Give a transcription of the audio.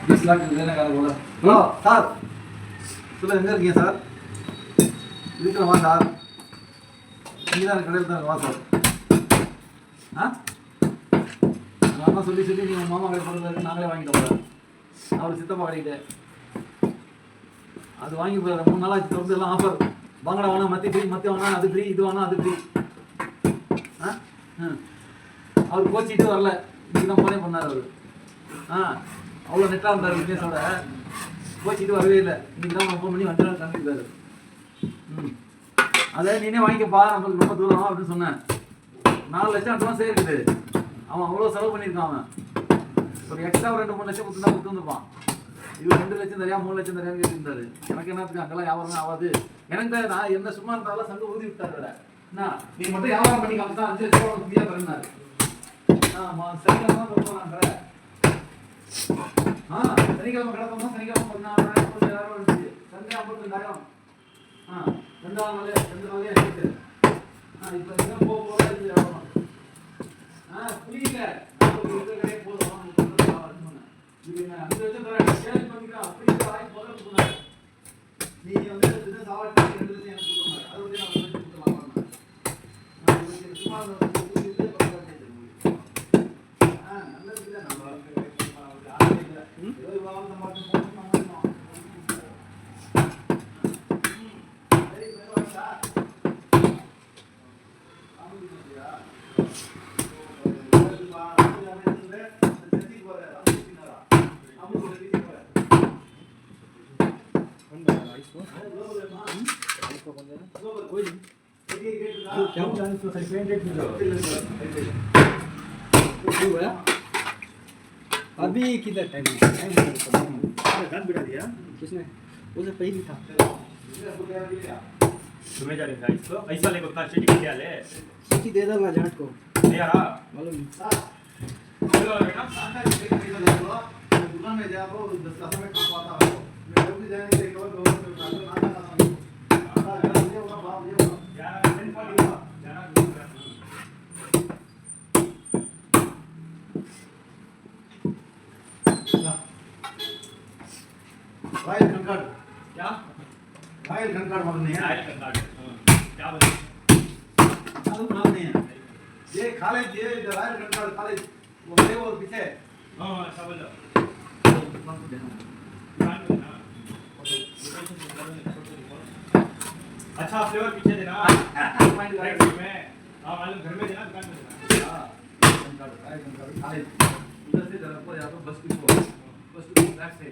20 लाख देने का बोला। ஹலோ சார், சொல்ல எங்கே இருக்கீங்க சார்? இருக்கிற வா சார், நீங்கள் தான் கடையில் தான் வா சார். ஆ நான் சொல்லி நீங்கள் உங்கள் மாமா கடை போகிறது நாங்களே வாங்கிட்டோம் சார். அவர் சித்தப்பா கடைக்கிட்ட அது வாங்கி போய் 3 நாளாச்சு தொடர்ந்து எல்லாம் ஆஃபர். பங்கடா வாங்கினா மத்தி ஃப்ரீ, மத்தி வாங்கினா அது ஃப்ரீ, இது வாங்கினா அது ஃப்ரீ. ஆ அவர் கோச்சிட்டு வரல, இன்னைக்கு தான் ஃபோனே பண்ணார் அவர். அவ்வளோ நெட்டாக இருந்தார் விக்னேஷோட, கோச்சிட்டு வரவே இல்லை. இன்னைக்கு தான் ஃபோன் பண்ணி வந்துட்டு கண்டிப்பாரு. அதை நீனே வாங்கிக்கப்பா, நம்மளுக்கு ரொம்ப தூரம் அப்படின்னு சொன்னேன். 4 லட்சம் அட்வான்ஸே இருக்குது. அவன் அவ்வளோ செலவு பண்ணியிருக்கான். அவன் ஒரு எக்ஸ்ட்ரா 2-3 லட்சம் கொடுத்துருந்தா கொடுத்துருந்துருப்பான். இவர் 2 லட்சம் தரையா 3 லட்சம் தரையான்னு கேட்டுருந்தாரு. எனக்கு என்னத்துக்கு அங்கெல்லாம் வியாபாரமே ஆகாது. எனக்கு நான் என்ன சும்மா இருந்தாலும் சங்க ஊதி விட்டாரு. என்ன நீ மட்டும் வியாபாரம் பண்ணி காமிச்சா 5 லட்சம் ரூபா ஃப்ரீயா தரேன்னாரு. சனிக்கிழமை போனாங்க. சனிக்கிழமை கடை போனா சனிக்கிழமை 14,000 வந்துச்சு. சண்டே 52,000. 2 நாளே ஆயிடுச்சு. இப்போ என்ன போக வியாபாரம் புரியல. கடையே போதும் 5 லட்சம் தரேன் சேல் பண்ணிக்கலாம். அப்படி வாங்கி முதல்ல சொன்னாரு. நீ வந்து சாவாட்டி 2 லட்சம் எனக்கு கொடுத்தாங்க. அது வந்து நான் 2 லட்சம் கொடுக்கலாம். சும்மா अभी किधर टाइम गान बिठा दिया किसने? वो सब पहले था। तुम्हें जा रहा इसको ऐसा लेको का चीटी क्या ले चीटी दे दो ना जाट को यार मालूम चलो बेटा दुकान में जाओ 10 लाख में काम आता है। मैं रोज जाने से कवर गवर्नमेंट में ना रायल कंकार्ड क्या रायल कंकार्ड मालूम है? रायल कंकार्ड क्या बोले मालूम नहीं है। ये कॉलेज ये रायल कंकार्ड कॉलेज वो है वो पीछे। हां समझ लो अच्छा फ्लेवर पीछे देना राइट में। हां मालूम घर में देना दुकान में देना। कंकार्ड रायल कंकार्ड कॉलेज उधर से जरा पर यहाँ पर बस की बैक से